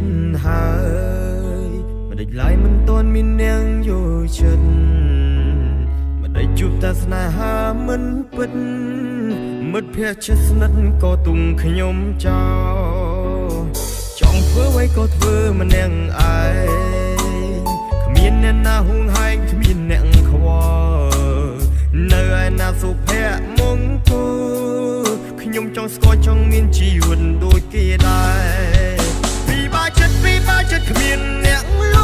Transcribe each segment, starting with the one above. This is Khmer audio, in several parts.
វិនហើយមិនដេចឡាយមិនតន់មាននាងយល់ចិត្តមិនដេចជួបតែស្នេហាមិនពិតមិត្តភក្តិជិតស្និទ្ធក៏ទុំខ្ញុំចោលចង់ធ្វើអ្វីក៏ធ្វើម្នាក់ឯងគ្មានអ្នកណាហួងហែងគ្មានអ្នកខ្វល់នៅឯណាសុភ័ក្រមង្គលខ្ញុំចង់ស្គាល់ចង់មានជីវិតដូចគេដែរពីបាចិត្តគ្មានអ្នកល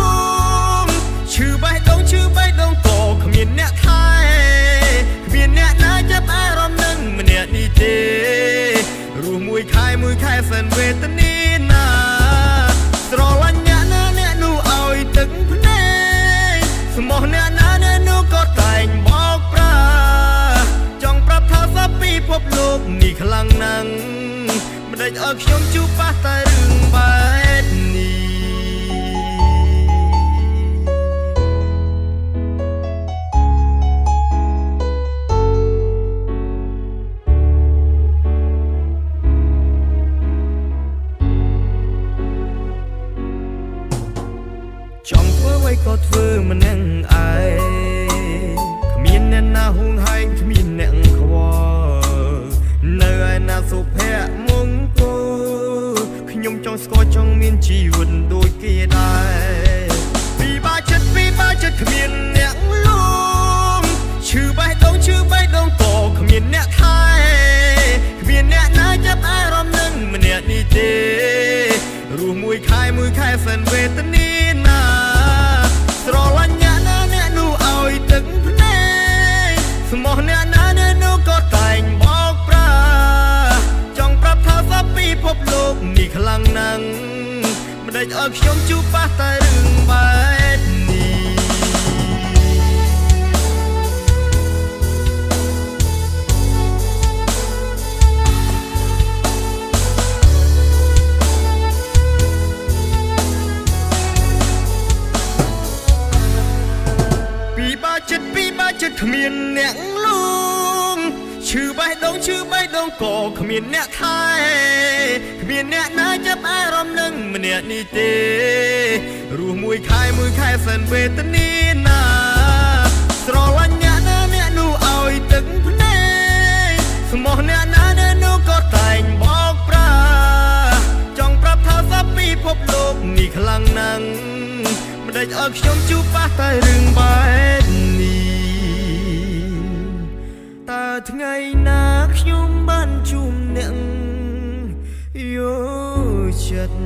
ងឈឺបេះដូងក៏គ្មានអ្នកថែគ្មានអ្នកណាចាប់អារម្មណ៍នឹងម្នាក់នេះទេរស់មួយខែសែនវេទនាណាស្រឡាញ់អ្នកណាអ្នកនោះឲ្យទឹកភ្នែកស្មោះអ្នកណាអ្នកនោះក៏តែងបោកប្រាចង់ប្រាប់ថាសពពិភពលោកនេះខ្លាំងណាស់មិនដេចឲ្យខ្ញុំជួបប៉ះតែរឿងបែបនេះចង់ធ្វើអ្វីក៏ធ្វើម្នាក់ឯងគ្មានអ្នកណាហួងហែងគ្មានអ្នកខ្វល់នៅឯណាសុភ័ក្រមង្គលខ្ញុំចង់ស្គាល់ចង់មានជីវិតដូចគេដែរពីបាចិត្តគ្មានអ្នកលងឈឺបេះដូងក៏គ្មានអ្នកថែគ្មានអ្នកណាចាប់អារម្មណ៍នឹងម្នាក់នេះទេរស់មួយខែសែនវេទនាណាស្រឡាញ់អ្នកណាអ្នកនោះឲ្យទឹកភ្នែកស្មោះអ្នកណាអ្នកនោះក៏តែងបោកប្រាចង់ប្រាប់ថាសពពិភពលោកនេះខ្លាំងណាស់មិនដេចឲ្យខ្ញុំជួបប៉ះតែរឿងបែបនេះពីបាចិត្តគ្មានអ្នកលងឈឺបេះដូងក៏គ្មានអ្នកថែគ្មានអ្នកណាចាប់អារម្មណ៍នឹងម្នាក់នេះទេរស់មួយខែសែនវេទនាណាស្រឡាញ់អ្នកណាអ្នកនោះឲ្យទឹកភ្នែកស្មោះអ្នកណាអ្នកនោះក៏តែងបោកប្រាចង់ប្រាប់ថាសពពិភពលោកនេះខ្លាំងណាស់មិនដេចឲ្យខ្ញុំជួបប៉ះតែរឿងបែបនេះតើថ្ងៃណាខ្ញុំបានជួបអ្នកយល់ចិត្ត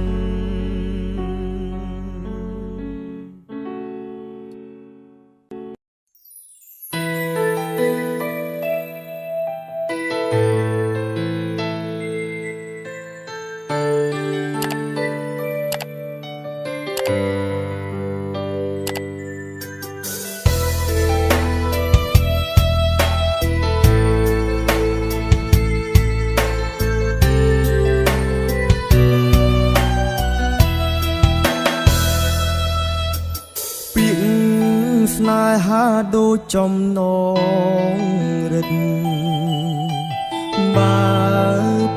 ស្នេហាដូចចំណងរឹតបើ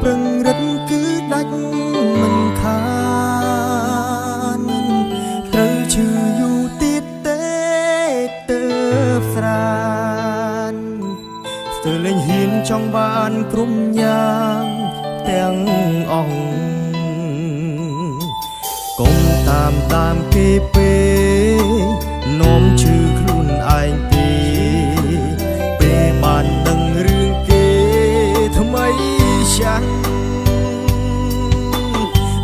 ប្រឹងរឹតគឺដាច់មិនខានត្រូវឈឺយូរទៀតទេទើបស្រានស្ទើរលែងហ៊ានចង់បានគ្រប់យ៉ាងទាំងអស់កុំតាមគេពេកនាំឈឺខ្លួនឯងទេពេលបានដឹងរឿងគេថ្មីចាស់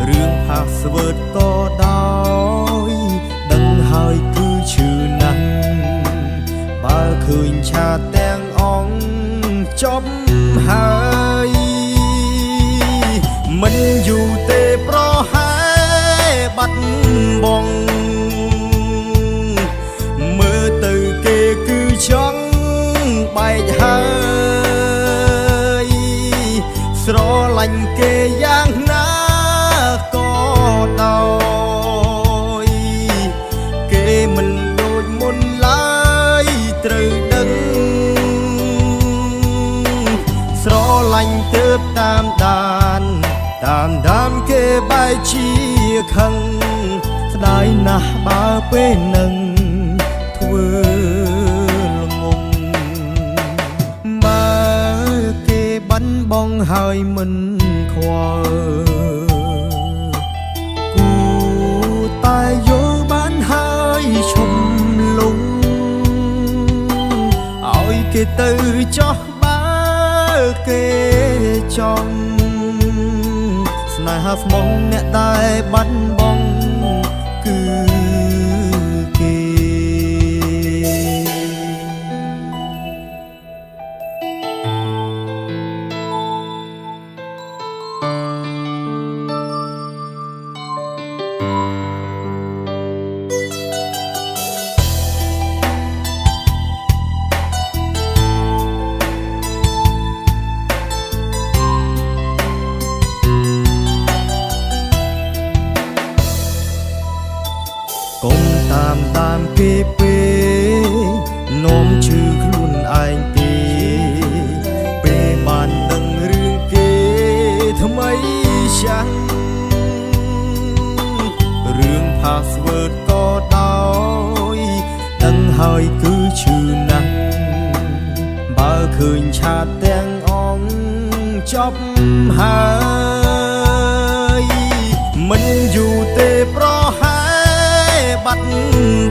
រឿងផាសវិតក៏ដោយដឹងហើយគឺឈឺណាស់បើឃើញឆាតទាំងអង្គចប់ហើយមិនយូរទេប្រហែលបាត់បង់ចង់បែកហើយស្រឡាញ់គេយ៉ាងណាក៏ដោយគេមិនដូចមុនឡើយត្រូវដឹងស្រឡាញ់ទើបតាមដានគេបែកជាខឹង ស្ដាយណាស់បើពេលនឹងធ្វើល្ងងបើគេបាត់បង់ហើយមិនខ្វល់គូតែយល់បានហើយឈុំលងឲ្យគេទៅចោះបើគេចង់ស្នេហាស្មងអ្នកដែលបាត់បង់គឺគេកុំតាមគេពេនាំឈឺខ្លួនឯងទេពេលបានដឹងរឿងគេថ្មីចាំងរឿង password ក៏ដោយដឹងហើយគឺឈឺណាស់បើឃើញឆាតទាំងអងចប់ហើយមិនយូរទេប្រហែលបាត់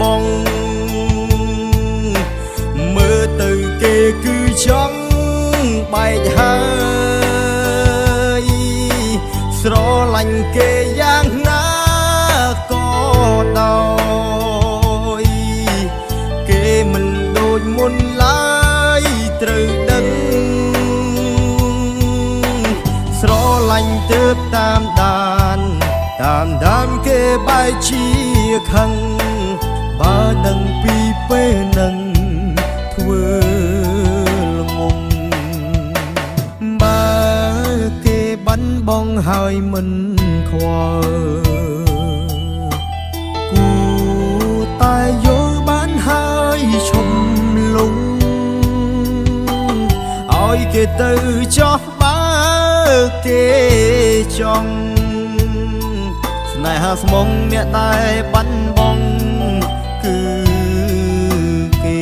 បង់មើលទៅគេគឺចង់បែកហើយស្រឡាញ់គេយ៉ាងណាក៏ដោយគេមិនដូចមុនឡើយត្រូវដឹងស្រឡាញ់ទើបតាមដានគេបែកជាខឹងបើដឹងពីពេលនឹងធ្វើល្ងងបើគេបាត់បង់ហើយមិនខ្វល់គូតែយល់បានហើយឈុំលងឲ្យគេទៅចោះបើគេចង់ស្នេហាស្មងអ្នកដែលបាត់បង់គឺគេ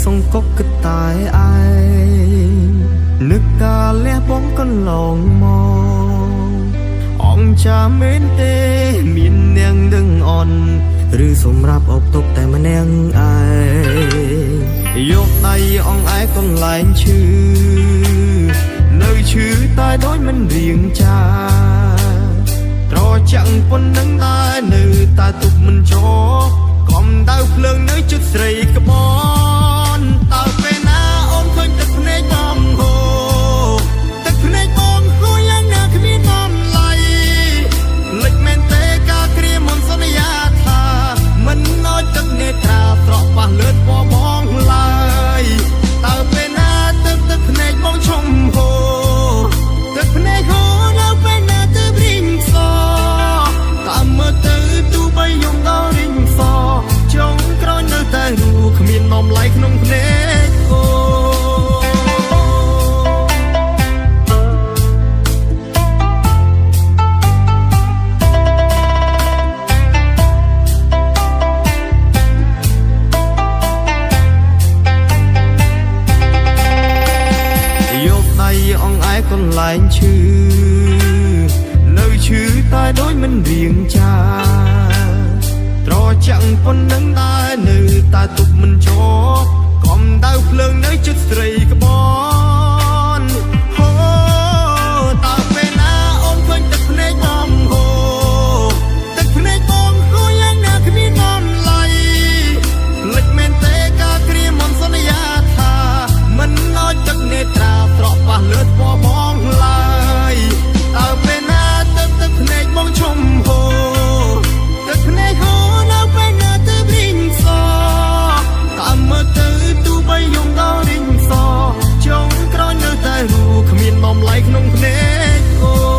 សង្កុកកតែឯងនឹកកាលះបងកន្លងមកអង្ចាមែនទេមាននាងដឹងអន់ឬសម្រាប់អុកទុកតែម្នាក់ឯងយកដៃអង្អែកន្លែងឈឺនៅឈឺតែដូចមិនរៀងចាត្រចាំងប៉ុណ្ណឹងដែរនៅតែទុកមិនចោកំដៅភ្លើងនៅជិតស្រីក្បនតើពេលណាអូនឃើញទឹកភ្នែកបងហូរទឹកភ្នែកបងហូរយ៉ាងណាគ្មានបំឡៃលិចមែនទេការគ្រាមុនសន្យាថាមិនអោយទឹកនេត្រាស្រក់ប៉ះលឿនពណ៌បងឡើយតើពេលណាទឹកភ្នែកបងឈុំហូរទឹកភ្នែកហូរនៅពេលណាទើបរីងសតាមមើលទៅទូបីយំដល់រីងសចុងក្រោយនៅតែរូគ្មាននំឡៃ កន្លែងឈឺនៅឈឺតែដូចមិនរៀងចាត្រចាំងប៉ុណ្ណឹងដែរនៅតែទប់មិនជាប់កំដៅភ្លើងនៅចិត្តស្រីក្បនហូតើពេលណាអូនឃើញទឹកភ្នែកងំហូទឹកភ្នែកបងហូយ៉ាងណាគ្មានងំឡៃលិចមែនទេការគ្រាមន្តសន្យាថាមិនអោយទឹកនេត្រាស្រក់ប៉ះលើពណ៌បងឡើយតើពេលណាទឹកភ្នែកបងឈុំហូទឹកភ្នែកហូនៅពេលណាទៅរីងសតាមមើលទៅទូបីយំដល់រីងសចុងក្រោយនៅតែរូគ្មានបំឡៃក្នុងភ្នែកអូ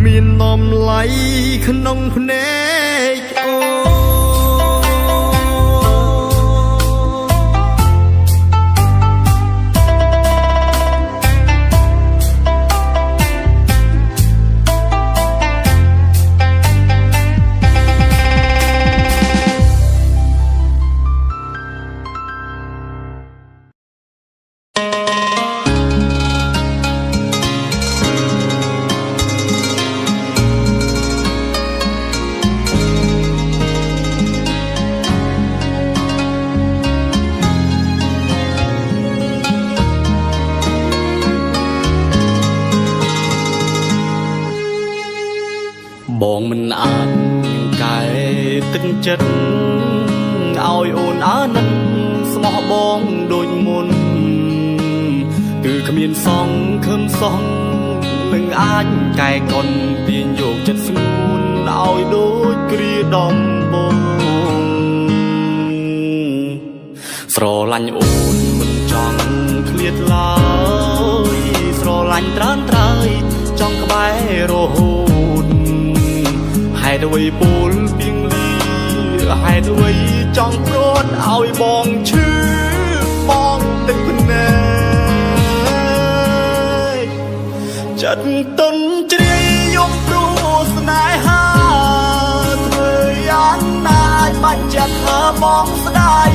មាននំឡៃក្នុងភ្នែកអូបងមិនអាចកែទឹកចិត្តឲ្យអូនអើនឹងស្មោះបងដូចមុនគឺគ្មានសងខឹមសងនឹងអាចកែកុនទាញយកចិត្តស្ងួនឲ្យដូចគ្រាដំបងស្រឡាញ់អូនមិនចង់ឃ្លាតឡើយស្រឡាញ់ត្រានត្រើយចង់ក្បែររហូតហេតុអ្វីពូលពីងលីហេតុអ្វីចង់ព្រួតឲ្យបងឈឺបងទឹកភ្នែកចិត្តទុនជ្រាយយំព្រោះស្នេហាធ្វើយ៉ាងណាឲ្យបាច់ចិត្តធ្វើបងស្ដាយ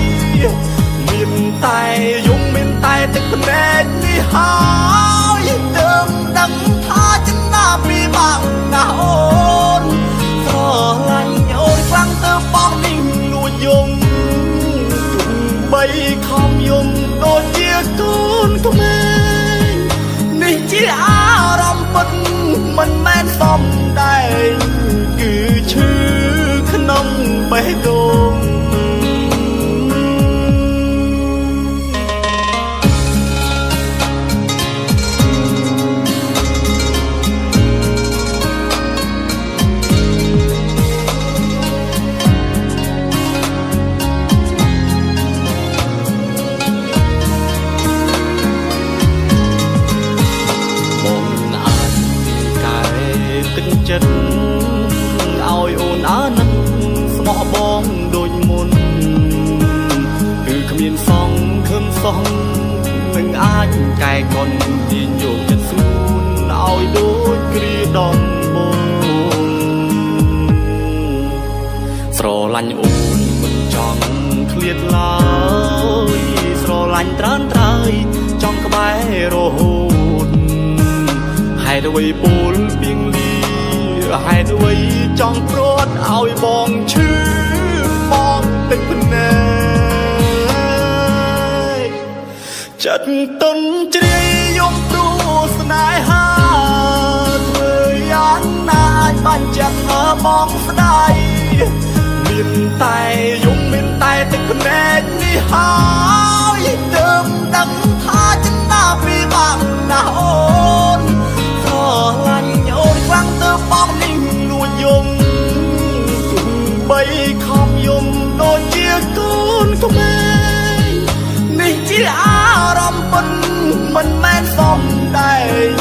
មានតែយំមានតែទឹកភ្នែកនេះហើយទើបដឹងថាចិន្តាពីបាក់ណាស់អូនស្រឡាញ់អូនខ្លាំងទៅបងនេះលួចយំទុំបីខំយំដូចជាកូនក្មេងនេះជាអារម្មណ៍ពិតមិនមែនសំដែងគឺឈឺក្នុងបេះដូងចិត្តឲ្យអូនអើនឹងស្មោះបងដូចមុនគឺគ្មានសងខឹមសងនឹងអាចកែកុនទាញយកចិត្តស្ងួនឲ្យដូចគ្រាដំបងស្រឡាញ់អូនមិនចង់ឃ្លាតឡើយស្រឡាញ់ត្រានត្រើយចង់ក្បែររហូតហេតុអ្វីពូលពីងលីហេតុអ្វីចង់ព្រួតឲ្យបងឈឺបងទឹកភ្នែក ចិត្តទុនជ្រាយយំព្រោះស្នេហាធ្វើយ៉ាងណាអាចបាញ់ចិត្តមើលមកស្ដាយមានតែយំមានតែទឹកភ្នែកនេះហើយទើបដឹងថាចិត្តណាពីបាក់ណាស់អូនស្រឡាញ់អូនខ្លាំងទើបបងនេះលួចយំទោះបីខំយំដូចជាកូនក្មេងនេះជាអារម្មណ៍ពិតមិនមែនសំដែង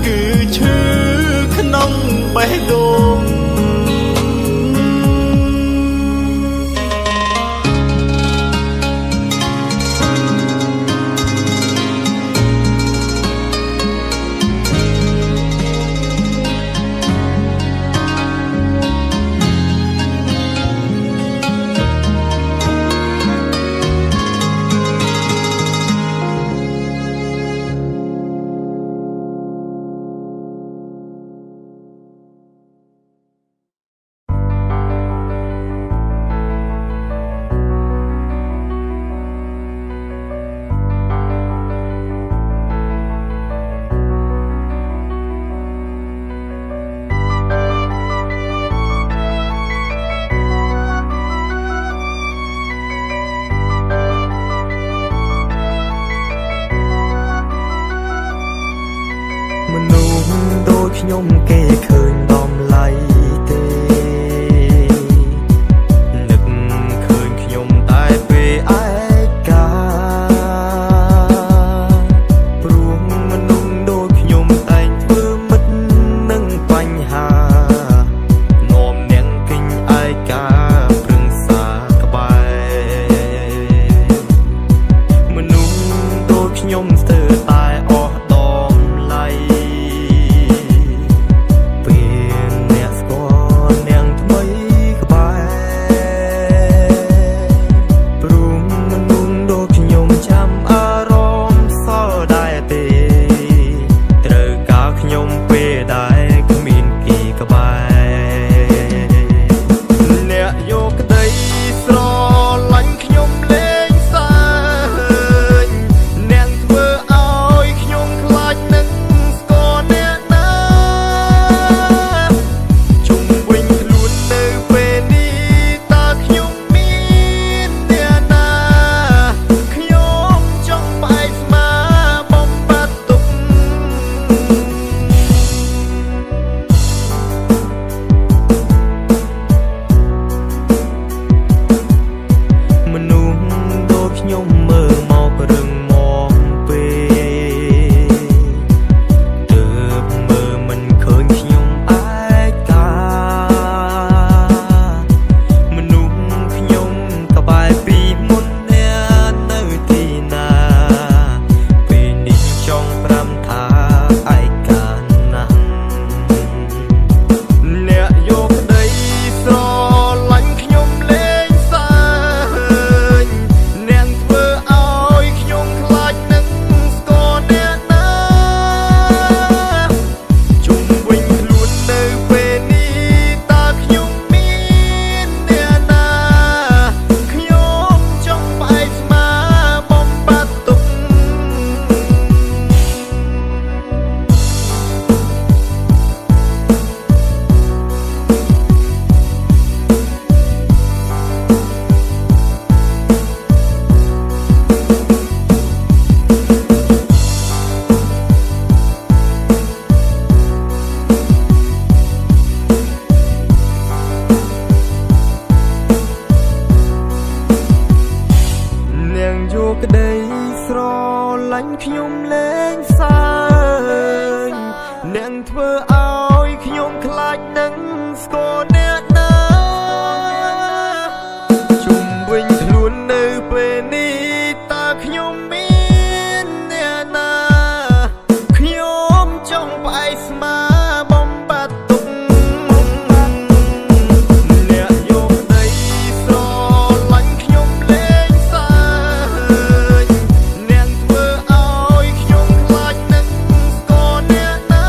គឺឈឺក្នុងបេះដូងមនុស្សដូចខ្ញុំគេឃើញដំឡៃទេនឹកឃើញខ្ញុំតែពេលឯកាព្រោះមនុស្សដូចខ្ញុំតែងធ្វើមិត្តនឹងបញ្ហានាំនាងគិញឯកាព្រឹងសាក្បែរមនុស្សដូចខ្ញុំស្ទើរតែអស់ខ្ញុំមើលមករឹងមកពេលទើបមើលមិនឃើញខ្ញុំឯកាមនុស្សខ្ញុំក្បែរពីមុនអ្នកនៅទីណាពេលនេះចង់ប្រាំថាឯកាណាស់អ្នកយកក្តីស្រឡាញ់ខ្ញុំលេងសើចក្តីស្រឡាញ់ខ្ញុំលេងសើចអ្នកធ្វើឲ្យខ្ញុំខ្លាចនឹងស្គាល់អ្នកណាជុំវិញខ្លួននៅពេលនេះតើខ្ញុំមានអ្នកណាខ្ញុំចង់ផ្អែកស្មាបំបត្តិទុកអ្នកយកក្តីស្រឡាញ់ខ្ញុំលេងសើចអ្នកធ្វើឲ្យខ្ញុំខ្លាចនឹងស្គាល់អ្នកណា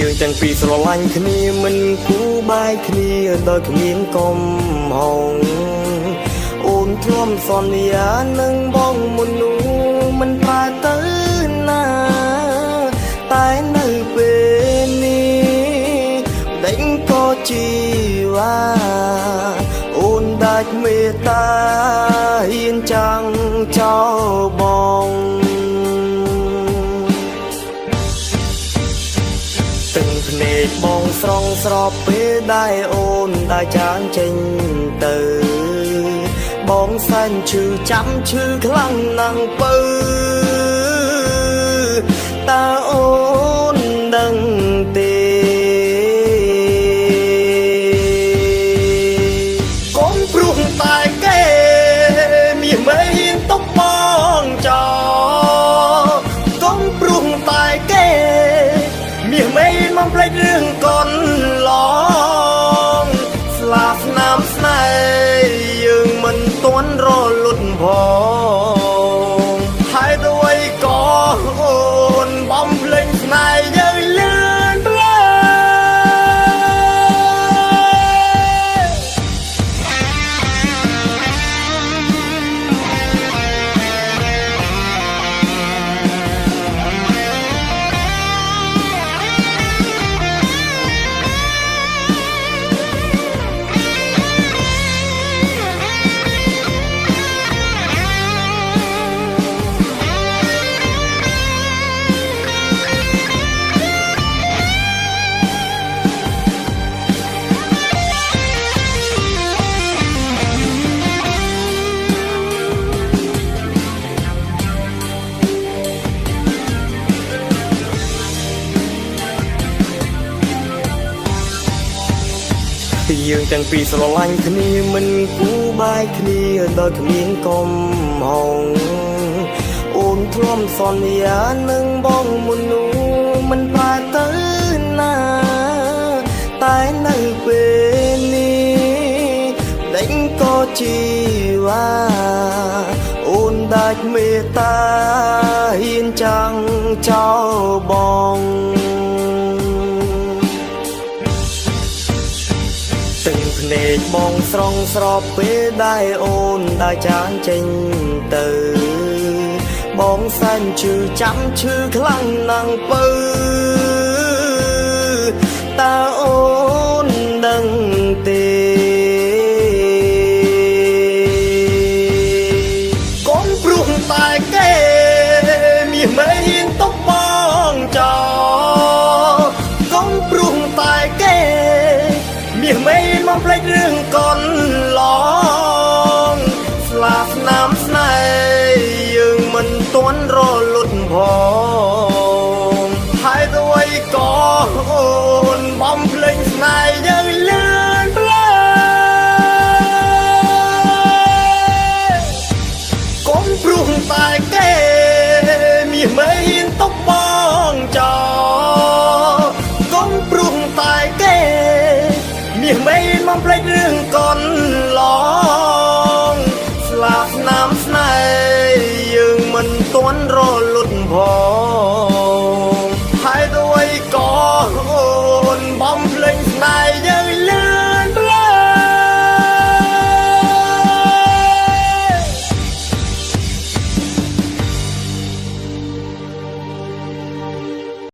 យើងទាំងពីរស្រឡាញ់គ្នាមិនគូបាយគ្នាដោយគ្មានកំហុងអូនធ្លាប់សន្យានឹងបងមុននោះមិនប្រែទៅណាតែនៅពេលនេះដេញក៏ជីវ៉ាអូនដាច់មេត្តាហ៊ានចាំងចោលបងទឹកភ្នែកបងស្រងស្រប់ពេលដែលអូនដែលចានចេញទៅបងសែនឈឺចាំឈឺខ្លាំងណាស់ពៅតើអូនដឹងទេកុំព្រួងតែគេមានមិនហ៊ានទុកបងចោលកុំព្រួងតែគេមានមិនមកផ្លេចរឿងកូនឡងស្លាប់ស្នាមស្នេហ៍យើងមិនទាន់រលត់ផងហើយด้วยក៏អូនបំភ្លេចស្នេហ៍យើងលឿនផ្លែយើងទាំងពីរស្រឡាញ់គ្នាមិនគូបាយគ្នាដោយគ្មានកំហុងអូនធ្លាប់សន្យានឹងបងមុននោះមិនប្រែទៅណាតែនៅពេលនេះដេញក៏ជីវ៉ាអូនដាច់មេត្តាហ៊ានចាំងចោលបងទឹកភ្នែកបងស្រងស្រប់ពេលដែលអូនដែលចានចេញទៅបងសែនឈឺចាំឈឺខ្លាំងណាស់ពៅតើអូនដឹងទេកុំព្រួងតែគេមានមិនហ៊ានទុកបងចោលកុំព្រួងតែគេមានមិនមកផ្លេចរឿងកូនឡងស្លាប់ស្នាមស្នេហ៍យើងមិនទាន់រលត់ផងហើយด้วยក៏អូនបំភ្លេចស្នេហ៍យើងលឿនផ្លែកុំព្រួងតែគេមានមិនហ៊ានទុកបងចោលកុំព្រួងតែគេមានមិនមកផ្លេចរឿងកូន